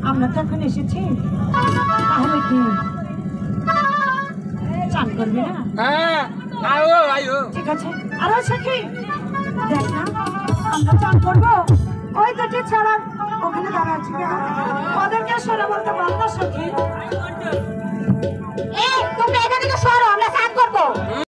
আমরা তো এখন এসেছি, তাহলে কি চান করবি না? ঠিক আছে। আরো সখী দেখ না, আমরা চান করবো, ওই দুটি ছাড়া ওখানে দাঁড়া আছে, ওদেরকে সরে বলতে পারবো সখী।